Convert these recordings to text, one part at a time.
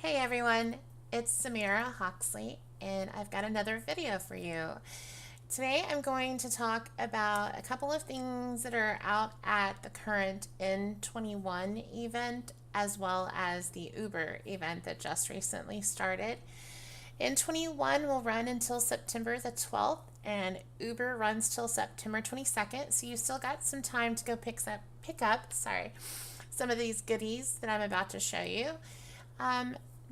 Hey everyone, it's Samira Hawksley and I've got another video for you. Today I'm going to talk about a couple of things that are out at the current N21 event as well as the Uber event that just recently started. N21 will run until September the 12th and Uber runs till September 22nd, so you still got some time to go pick up some of these goodies that I'm about to show you.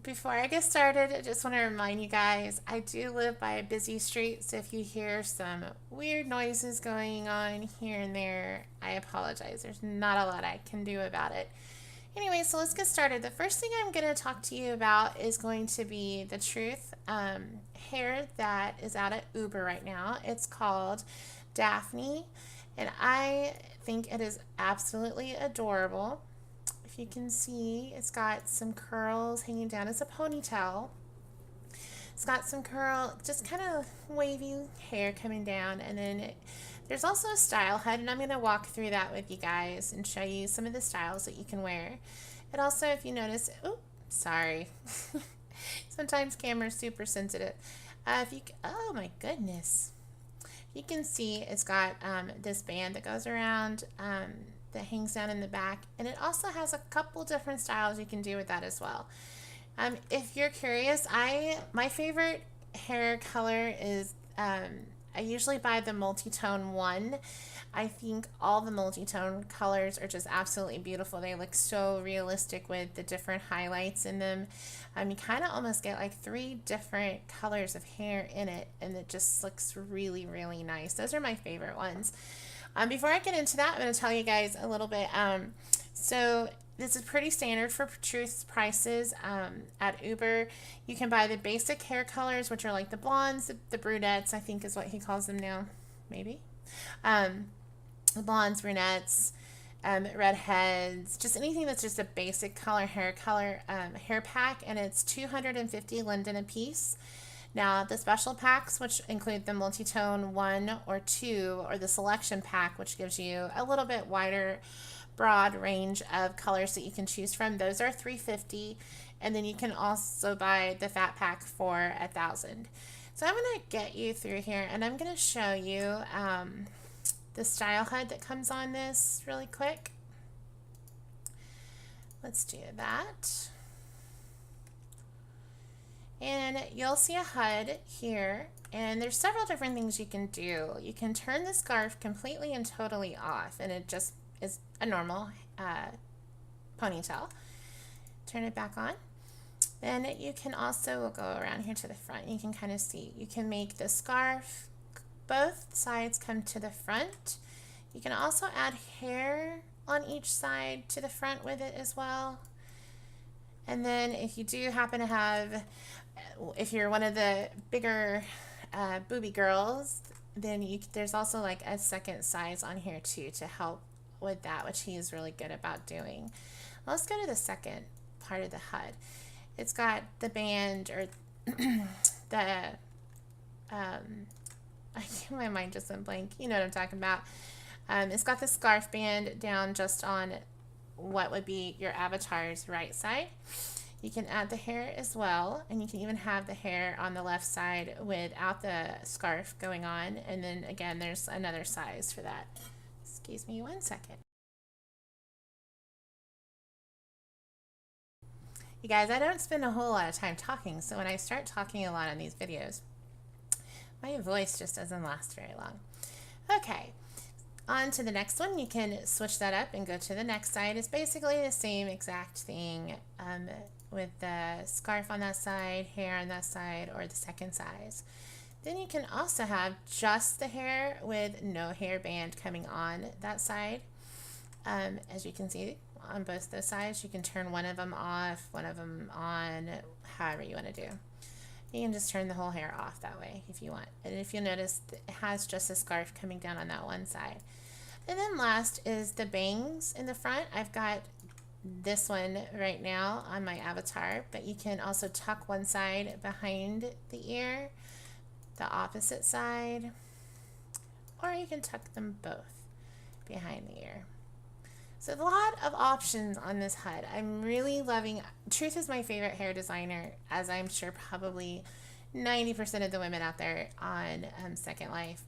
Before I get started, I just want to remind you guys, I do live by a busy street, so if you hear some weird noises going on here and there, I apologize. There's not a lot I can do about it. Anyway, so let's get started. The first thing I'm going to talk to you about is going to be the Truth hair that is out at Uber right now. It's called Daphne, and I think it is absolutely adorable. If you can see, it's got some curls hanging down as a ponytail. It's got some just kind of wavy hair coming down, and then there's also a style head, and I'm going to walk through that with you guys and show you some of the styles that you can wear. And also, if you notice, sorry, sometimes camera's super sensitive. Oh my goodness, you can see it's got this band that goes around that hangs down in the back, and it also has a couple different styles you can do with that as well. If you're curious, my favorite hair color is I usually buy the multi-tone one. I think all the multi-tone colors are just absolutely beautiful. They look so realistic with the different highlights in them. You kind of almost get like 3 different colors of hair in it, and it just looks really, really nice. Those are my favorite ones. Before I get into that, I'm going to tell you guys a little bit. So this is pretty standard for Truth's prices at Uber. You can buy the basic hair colors, which are like the blondes, the brunettes, I think is what he calls them now, maybe. The blondes, brunettes, redheads, just anything that's just a basic hair pack, and it's $250 Linden a piece. Now, the special packs, which include the multi-tone 1 or 2, or the selection pack, which gives you a little bit wider, broad range of colors that you can choose from, those are $350, and then you can also buy the fat pack for $1,000. So I'm going to get you through here, and I'm going to show you the style HUD that comes on this really quick. Let's do that. And you'll see a HUD here, and there's several different things you can do. You can turn the scarf completely and totally off, and it just is a normal ponytail. Turn it back on. Then you can also, we'll go around here to the front, you can kind of see, you can make the scarf, both sides come to the front. You can also add hair on each side to the front with it as well. And then if you do happen to have, if you're one of the bigger booby girls, then there's also like a second size on here too to help with that, which he is really good about doing. Let's go to the second part of the HUD. It's got the band, or my mind just went blank. You know what I'm talking about. It's got the scarf band down just on what would be your avatar's right side. You can add the hair as well, and you can even have the hair on the left side without the scarf going on, and then again there's another size for that. Excuse me 1 second. You guys, I don't spend a whole lot of time talking, so when I start talking a lot on these videos, my voice just doesn't last very long. Okay. On to the next one. You can switch that up and go to the next side. It's basically the same exact thing with the scarf on that side, hair on that side, or the second size. Then you can also have just the hair with no hairband coming on that side. As you can see on both those sides, you can turn one of them off, one of them on, however you want to do. You can just turn the whole hair off that way if you want. And if you notice, it has just a scarf coming down on that one side. And then last is the bangs in the front. I've got this one right now on my avatar, but you can also tuck one side behind the ear, the opposite side, or you can tuck them both behind the ear. So a lot of options on this HUD. I'm really loving, Truth is my favorite hair designer, as I'm sure probably 90% of the women out there on Second Life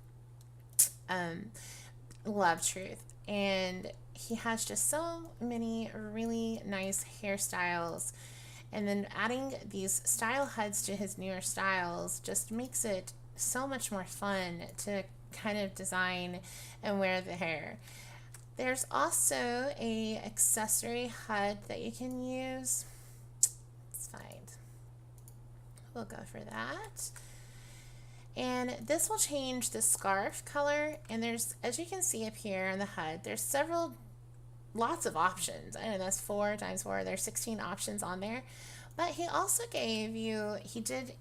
love Truth. And he has just so many really nice hairstyles. And then adding these style HUDs to his newer styles just makes it so much more fun to kind of design and wear the hair. There's also a accessory HUD that you can use. Let's find. We'll go for that. And this will change the scarf color. And there's, as you can see up here on the HUD, there's lots of options. I know that's 4 times 4. There's 16 options on there. But he also gave you, he did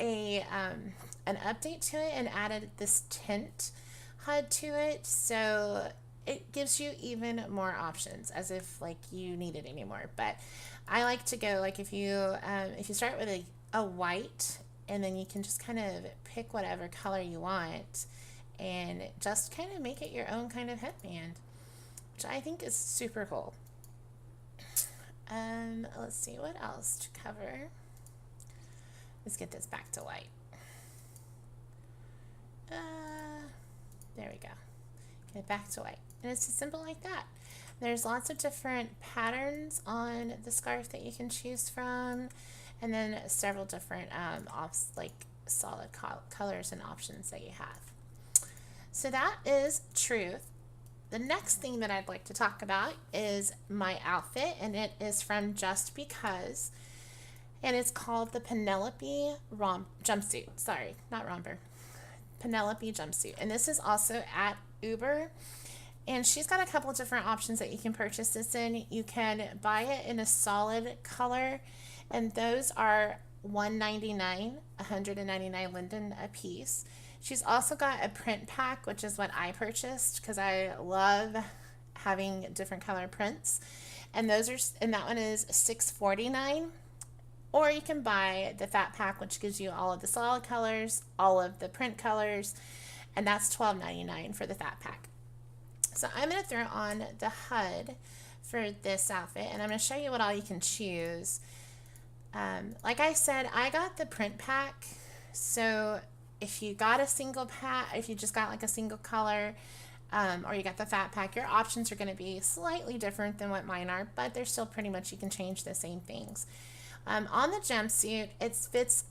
an update to it and added this tint HUD to it. So it gives you even more options, as if like you needed any more. But I like to go like if you start with a white, and then you can just kind of pick whatever color you want and just kind of make it your own kind of headband, which I think is super cool. Let's see what else to cover. Let's get this back to white. There we go. Get it back to white. And it's as simple like that. There's lots of different patterns on the scarf that you can choose from, and then several different solid colors and options that you have. So that is Truth. The next thing that I'd like to talk about is my outfit, and it is from Just Because, and it's called the Penelope Jumpsuit. Sorry, not romper. Penelope Jumpsuit. And this is also at Uber. And she's got a couple of different options that you can purchase this in. You can buy it in a solid color, and those are $199, $199 linden a piece. She's also got a print pack, which is what I purchased because I love having different color prints. And that one is $649. Or you can buy the fat pack, which gives you all of the solid colors, all of the print colors, and that's $12.99 for the fat pack. So I'm going to throw on the HUD for this outfit, and I'm going to show you what all you can choose. Like I said, I got the print pack, so if you got a single pack, if you just got like a single color, or you got the fat pack, your options are going to be slightly different than what mine are, but they're still pretty much, you can change the same things. On the jumpsuit, it fits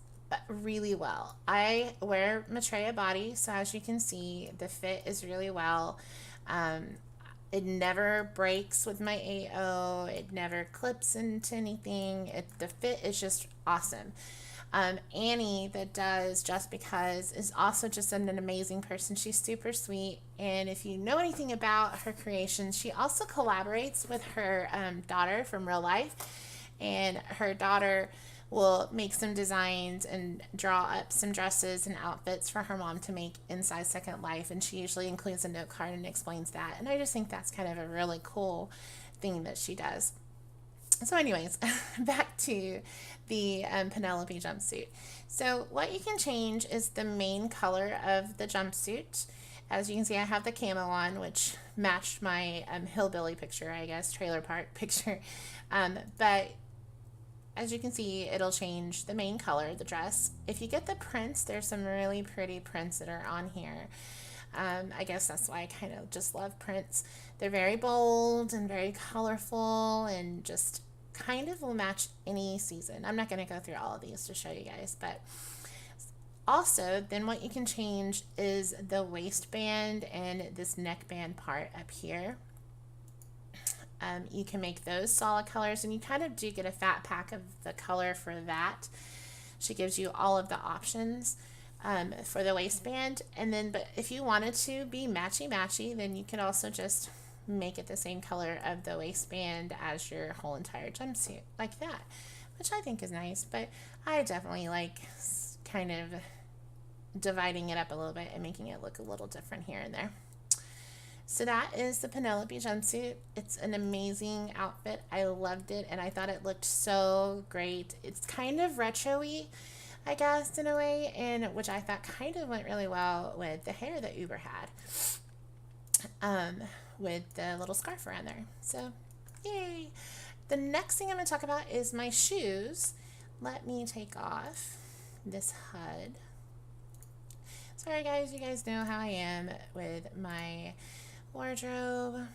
really well. I wear Maitreya body, so as you can see, the fit is really well. It never breaks with my AO. It never clips into anything. The fit is just awesome. Annie, that does Just Because, is also just an amazing person. She's super sweet, and if you know anything about her creations, she also collaborates with her daughter from real life, and her daughter will make some designs and draw up some dresses and outfits for her mom to make inside Second Life, and she usually includes a note card and explains that, and I just think that's kind of a really cool thing that she does. So anyways, back to the Penelope jumpsuit. So what you can change is the main color of the jumpsuit. As you can see, I have the camo on, which matched my hillbilly picture, I guess, trailer park picture. But as you can see, it'll change the main color, the dress. If you get the prints, there's some really pretty prints that are on here. I guess that's why I kind of just love prints. They're very bold and very colorful and just kind of will match any season. I'm not going to go through all of these to show you guys, but also then what you can change is the waistband and this neckband part up here. You can make those solid colors, and you kind of do get a fat pack of the color for that. She gives you all of the options for the waistband, and then but if you wanted to be matchy-matchy, then you could also just make it the same color of the waistband as your whole entire jumpsuit, like that, which I think is nice. But I definitely like kind of dividing it up a little bit and making it look a little different here and there. So that is the Penelope jumpsuit. It's an amazing outfit. I loved it, and I thought it looked so great. It's kind of retro-y, I guess, in a way, and which I thought kind of went really well with the hair that Uber had. with the little scarf around there. So, yay! The next thing I'm going to talk about is my shoes. Let me take off this HUD. Sorry guys, you guys know how I am with my wardrobe.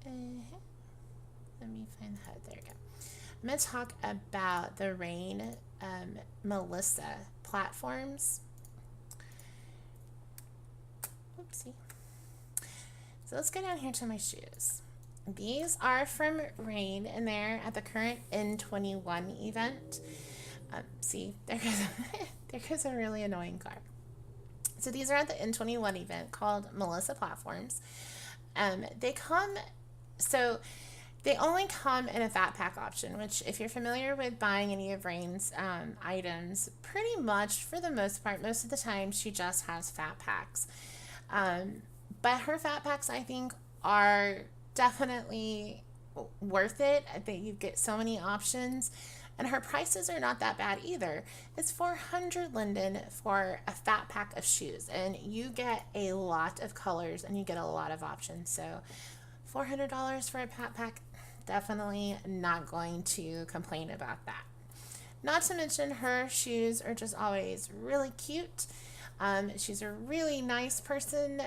Let me find the HUD. There we go. I'm going to talk about the Rain Melissa platforms. Oopsie. So let's go down here to my shoes. These are from Rain, and they're at the current N21 event. See, there goes a really annoying car. So these are at the N21 event called Melissa Platforms. They only come in a fat pack option, which if you're familiar with buying any of Rain's items, pretty much for the most part, most of the time she just has fat packs. But her fat packs, I think, are definitely worth it. I think you get so many options, and her prices are not that bad either. It's $400 Linden for a fat pack of shoes, and you get a lot of colors and you get a lot of options. So $400 for a fat pack, definitely not going to complain about that. Not to mention her shoes are just always really cute. She's a really nice person.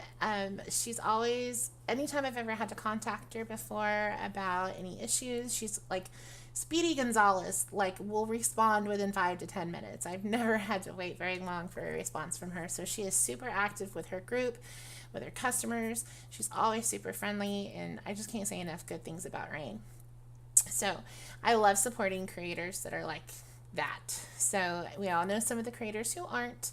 She's always, anytime I've ever had to contact her before about any issues, she's like Speedy Gonzalez, like will respond within 5 to 10 minutes. I've never had to wait very long for a response from her. So she is super active with her group, with her customers. She's always super friendly, and I just can't say enough good things about Rain. So I love supporting creators that are like that. So we all know some of the creators who aren't.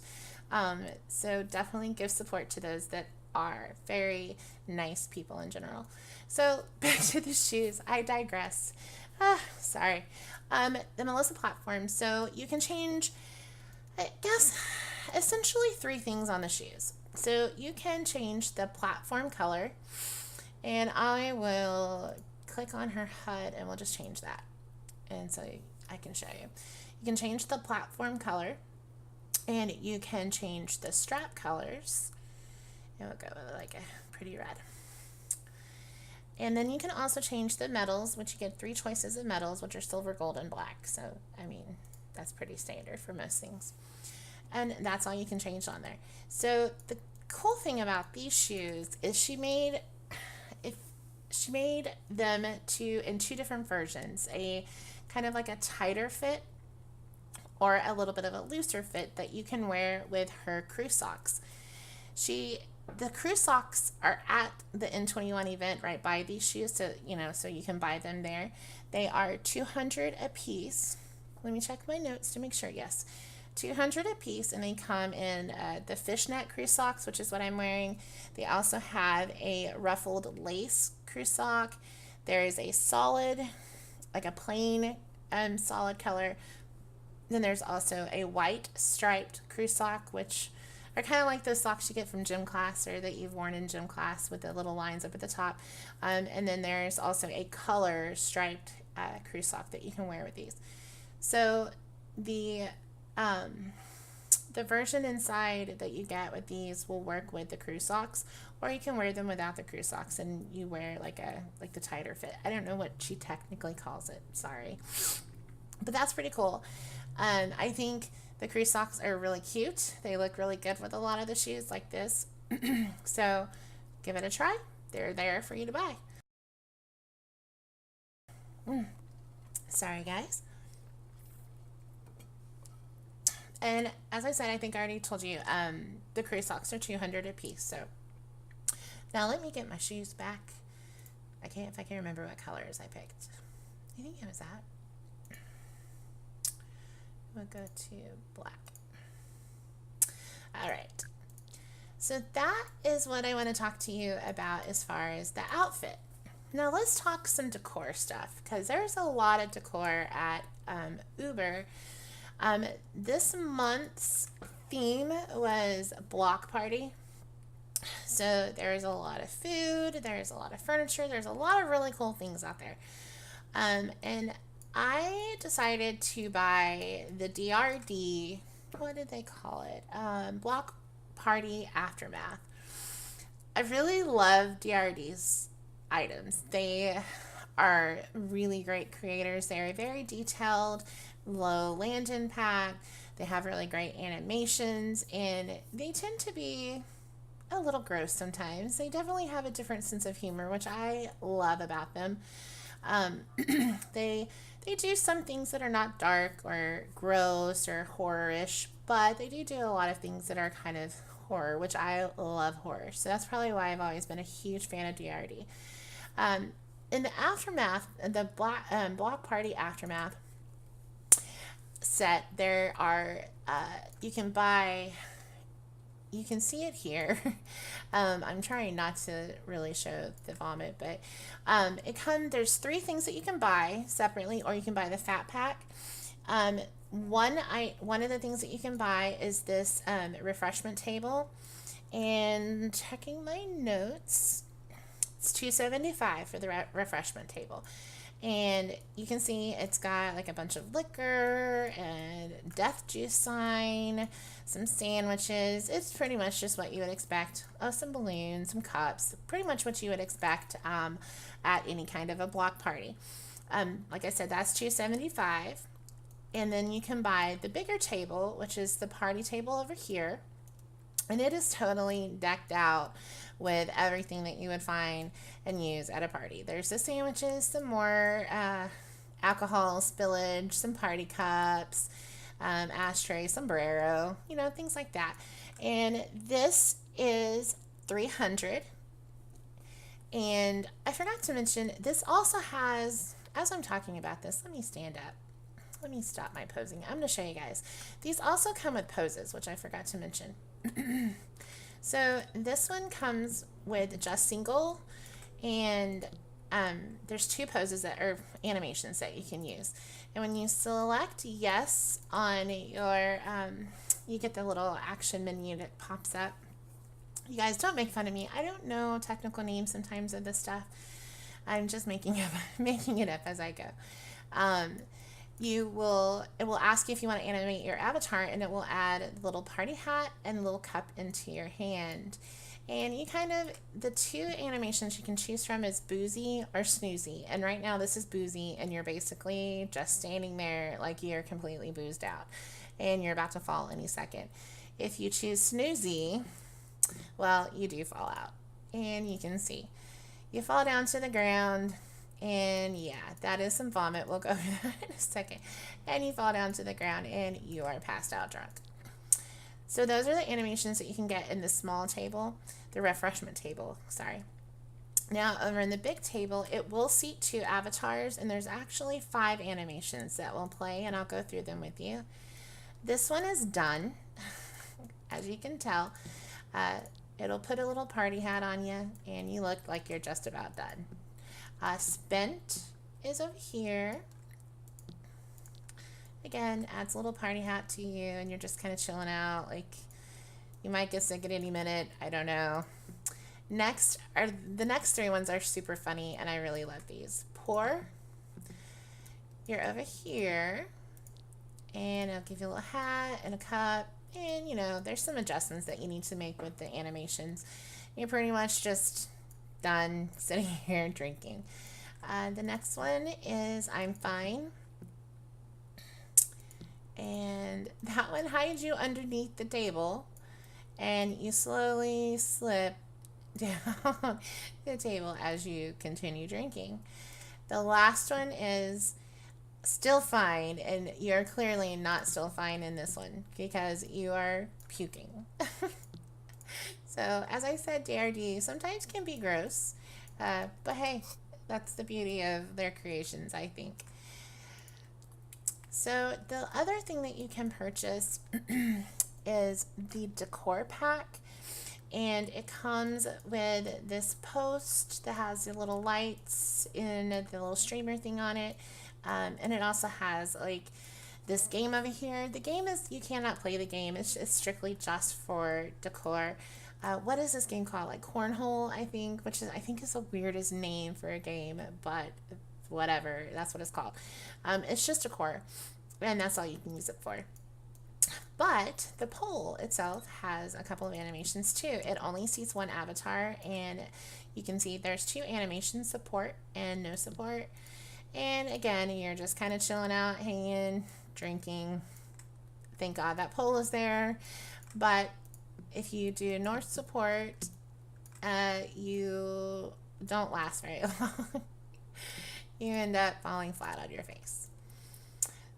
So definitely give support to those that are very nice people in general. So back to the shoes. I digress. Sorry. The Melissa platform. So you can change, I guess, essentially 3 things on the shoes. So you can change the platform color, and I will click on her HUD and we'll just change that. And so I can show you. You can change the platform color, and you can change the strap colors. And we'll go with like a pretty red. And then you can also change the metals, which you get 3 choices of metals, which are silver, gold, and black. So, I mean, that's pretty standard for most things. And that's all you can change on there. So the cool thing about these shoes is she made them in 2 different versions, a kind of like a tighter fit or a little bit of a looser fit that you can wear with her crew socks. The crew socks are at the N21 event right by these shoes, so so you can buy them there. They are $200 a piece. Let me check my notes to make sure. Yes, $200 a piece, and they come in the fishnet crew socks, which is what I'm wearing. They also have a ruffled lace crew sock. There is a solid, like a plain solid color. Then there's also a white striped crew sock, which are kind of like those socks you get from gym class or that you've worn in gym class with the little lines up at the top. And then there's also a color striped crew sock that you can wear with these. So the version inside that you get with these will work with the crew socks, or you can wear them without the crew socks and you wear like the tighter fit. I don't know what she technically calls it, sorry, but that's pretty cool. I think the crew socks are really cute. They look really good with a lot of the shoes like this. So give it a try. They're there for you to buy. Sorry guys. And as I said, I think I already told you, the crew socks are $200 a piece. So now let me get my shoes back. If I can remember what colors I picked. I think it was that. We'll go to black. All right. So that is what I want to talk to you about as far as the outfit. Now let's talk some decor stuff, because there's a lot of decor at Uber. This month's theme was block party. So there's a lot of food, there's a lot of furniture, there's a lot of really cool things out there. And I decided to buy the DRD, what did they call it? Block Party Aftermath. I really love DRD's items. They are really great creators. They are very detailed, low land impact. They have really great animations, and they tend to be a little gross sometimes. They definitely have a different sense of humor, which I love about them. Um, they they do some things that are not dark or gross or horror-ish, but they do a lot of things that are kind of horror, which I love horror. So that's probably why I've always been a huge fan of DRD. Um, in the aftermath, the block party aftermath set, there are you can buy. You can see it here. I'm trying not to really show the vomit, but there's three things that you can buy separately, or you can buy the fat pack. One of the things that you can buy is this refreshment table, and checking my notes, it's $2.75 for the refreshment table. And you can see it's got like a bunch of liquor and death juice sign, some sandwiches. It's pretty much just what you would expect. Oh, some balloons, some cups, pretty much what you would expect at any kind of a block party. Like I said, that's $2.75. And then you can buy the bigger table, which is the party table over here. And it is totally decked out with everything that you would find and use at a party. There's the sandwiches, some more alcohol spillage, some party cups, ashtray, sombrero, things like that. And this is 300. And I forgot to mention, this also has, as I'm talking about this, let me stand up. Let me stop my posing. I'm going to show you guys. These also come with poses, which I forgot to mention. So this one comes with just single, and there's two poses that are animations that you can use. And when you select yes on your, you get the little action menu that pops up. You guys, don't make fun of me. I don't know technical names sometimes of this stuff. I'm just making it up as I go. It will ask you if you want to animate your avatar, and it will add a little party hat and a little cup into your hand. And the two animations you can choose from is boozy or snoozy. And right now this is boozy, and you're basically just standing there like you're completely boozed out and you're about to fall any second. If you choose snoozy, well, you do fall out, and you can see you fall down to the ground. And yeah, that is some vomit. We'll go over that in a second. And you fall down to the ground and you are passed out drunk. So those are the animations that you can get in the small table, the refreshment table, sorry. Now over in the big table, it will seat 2 avatars, and there's actually 5 animations that will play, and I'll go through them with you. This one is done, as you can tell. It'll put a little party hat on you, and you look like you're just about done. Spent is over here. Again, adds a little party hat to you, and you're just kind of chilling out. Like, you might get sick at any minute. I don't know. The next 3 ones are super funny, and I really love these. Pour. You're over here, and I'll give you a little hat and a cup, and there's some adjustments that you need to make with the animations. You're pretty much just done sitting here drinking. The next one is I'm fine, and that one hides you underneath the table, and you slowly slip down the table as you continue drinking. The last one is still fine, and you're clearly not still fine in this one because you are puking. So, as I said, DRD sometimes can be gross, but hey, that's the beauty of their creations, I think. So, the other thing that you can purchase is the decor pack, and it comes with this post that has the little lights and the little streamer thing on it, and it also has like this game over here. The game is, you cannot play the game, it's strictly just for decor. What is this game called? Like Cornhole, I think, which is, I think is the weirdest name for a game, but whatever, that's what it's called. It's just decor, and that's all you can use it for. But the pole itself has a couple of animations too. It only sees one avatar, and you can see there's two animation support and no support. And again, you're just kind of chilling out, hanging, drinking. Thank God that pole is there. But if you do north support, you don't last very long. You end up falling flat on your face.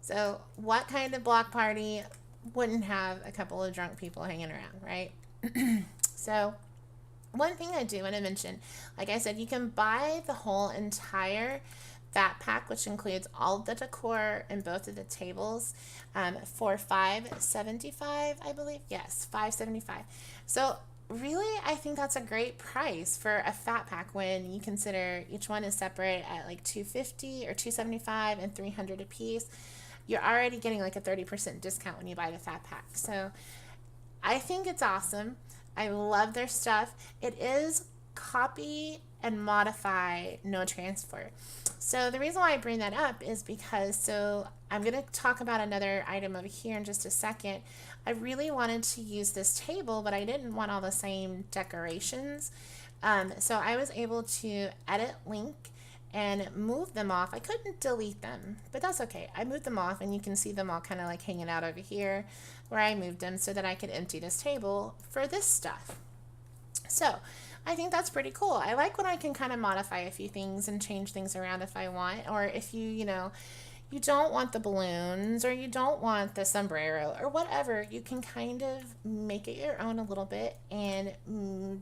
So what kind of block party wouldn't have a couple of drunk people hanging around, right? So one thing I do want to mention, like I said, you can buy the whole entire fat pack, which includes all the decor and both of the tables, for $5.75, I believe. Yes, $5.75. So really, I think that's a great price for a fat pack when you consider each one is separate at like $250 or $275 and $300 a piece. You're already getting like a 30% discount when you buy the fat pack. So I think it's awesome. I love their stuff. It is copy and modify, no transfer. So the reason why I bring that up is because, so I'm going to talk about another item over here in just a second. I really wanted to use this table, but I didn't want all the same decorations. So I was able to edit link and move them off. I couldn't delete them, but that's okay. I moved them off, and you can see them all kind of like hanging out over here where I moved them so that I could empty this table for this stuff. So I think that's pretty cool. I like when I can kind of modify a few things and change things around if I want, or if you know, you don't want the balloons or you don't want the sombrero or whatever, you can kind of make it your own a little bit and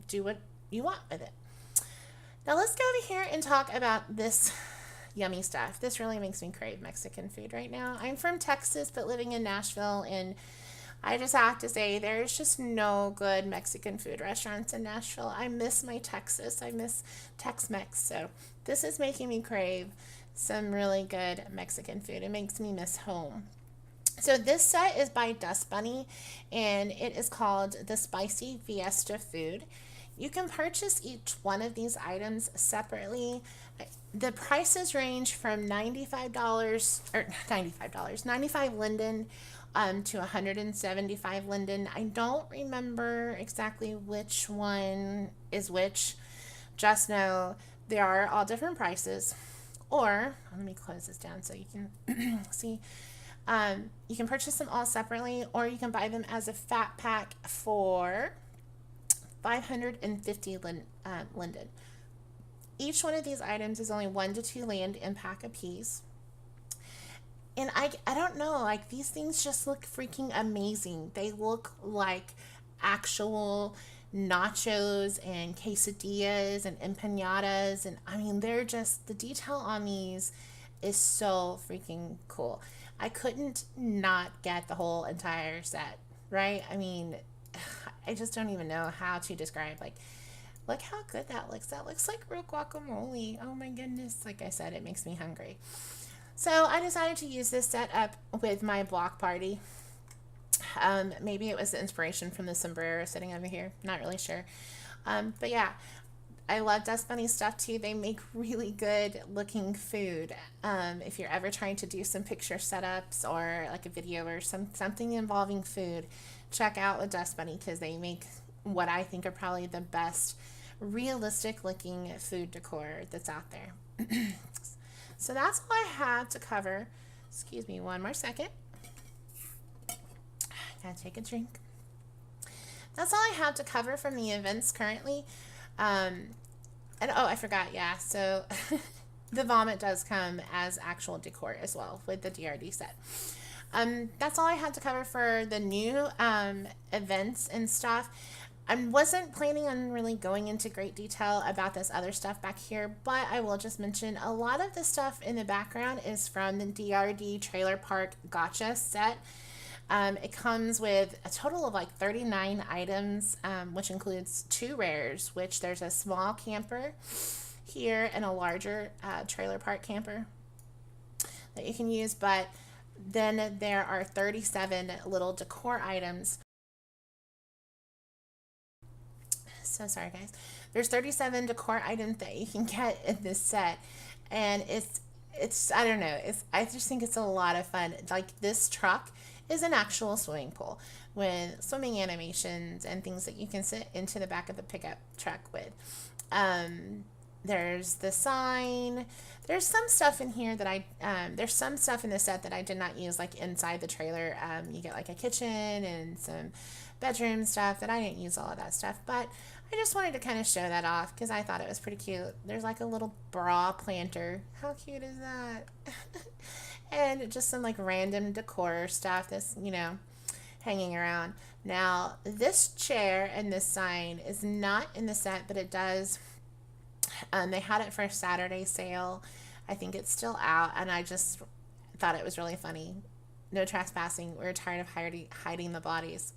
do what you want with it. Now let's go over here and talk about this yummy stuff. This really makes me crave Mexican food right now. I'm from Texas, but living in Nashville, and I just have to say there's just no good Mexican food restaurants in Nashville. I miss my Texas. I miss Tex-Mex. So this is making me crave some really good Mexican food. It makes me miss home. So this set is by Dust Bunny, and it is called the Spicy Fiesta Food. You can purchase each one of these items separately. The prices range from $95 or $95, 95 linden to 175 linden. I don't remember exactly which one is which. Just know they are all different prices. Or let me close this down so you can see. You can purchase them all separately, or you can buy them as a fat pack for 550 linden. Each one of these items is only 1 to 2 land in pack a piece. And I don't know, like, these things just look freaking amazing. They look like actual nachos and quesadillas and empanadas, and I mean, they're just, the detail on these is so freaking cool. I couldn't not get the whole entire set, right? I mean, I just don't even know how to describe, like, look how good that looks. That looks like real guacamole. Oh my goodness. Like I said, it makes me hungry. So I decided to use this set up with my block party. Maybe it was the inspiration from the sombrero sitting over here. Not really sure. But yeah, I love Dust Bunny stuff too. They make really good looking food. If you're ever trying to do some picture setups or like a video or something involving food, check out the Dust Bunny, because they make what I think are probably the best realistic looking food decor that's out there. So that's all I have to cover. Excuse me one more second. Gotta take a drink. That's all I have to cover from the events currently. And oh, I forgot, yeah, so the vomit does come as actual decor as well with the DRD set. That's all I had to cover for the new events and stuff. I wasn't planning on really going into great detail about this other stuff back here, but I will just mention a lot of the stuff in the background is from the DRD Trailer Park Gacha set. It comes with a total of like 39 items, which includes 2 rares, which there's a small camper here and a larger trailer park camper that you can use, but then there are 37 little decor items. So sorry guys. There's 37 decor items that you can get in this set, and it's I don't know, I just think it's a lot of fun. Like, this truck is an actual swimming pool with swimming animations and things that you can sit into the back of the pickup truck with. There's the sign. There's some stuff in here that there's some stuff in the set that I did not use, like inside the trailer. You get like a kitchen and some bedroom stuff that I didn't use all of that stuff, but I just wanted to kind of show that off because I thought it was pretty cute. There's like a little bra planter. How cute is that? And just some like random decor stuff that's, hanging around. Now, this chair and this sign is not in the set, but it does. They had it for a Saturday sale. I think it's still out, and I just thought it was really funny. No trespassing. We're tired of hiding the bodies.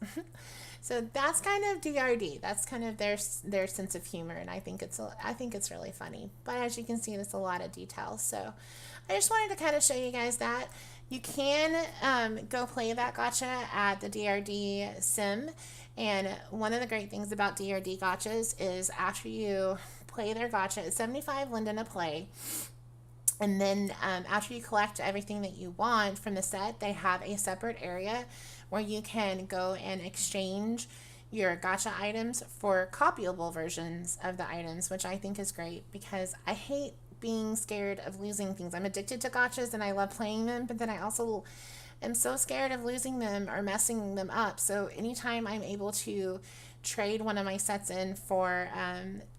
So that's kind of DRD. That's kind of their sense of humor, and I think it's really funny. But as you can see, there's a lot of details. So I just wanted to kind of show you guys that. You can go play that gacha at the DRD sim, and one of the great things about DRD gachas is after you play their gacha, it's 75 linden a play. And then after you collect everything that you want from the set, they have a separate area where you can go and exchange your gacha items for copyable versions of the items, which I think is great because I hate being scared of losing things. I'm addicted to gachas and I love playing them, but then I also am so scared of losing them or messing them up. So anytime I'm able to trade one of my sets in for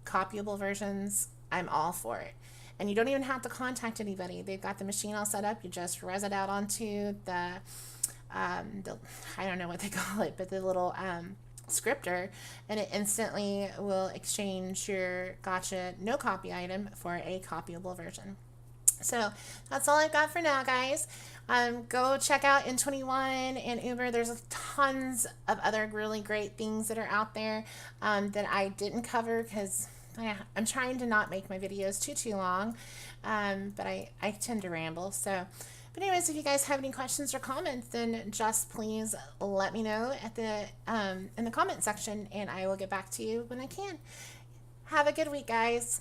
copyable versions, I'm all for it. And you don't even have to contact anybody. They've got the machine all set up. You just res it out onto the I don't know what they call it, but the little scripter, and it instantly will exchange your gacha no copy item for a copyable version. So that's all I've got for now, guys. Go check out N21 and Uber. There's tons of other really great things that are out there that I didn't cover because I'm trying to not make my videos too long, but I tend to ramble. So, but anyways, if you guys have any questions or comments, then just please let me know at the in the comment section, and I will get back to you when I can. Have a good week, guys.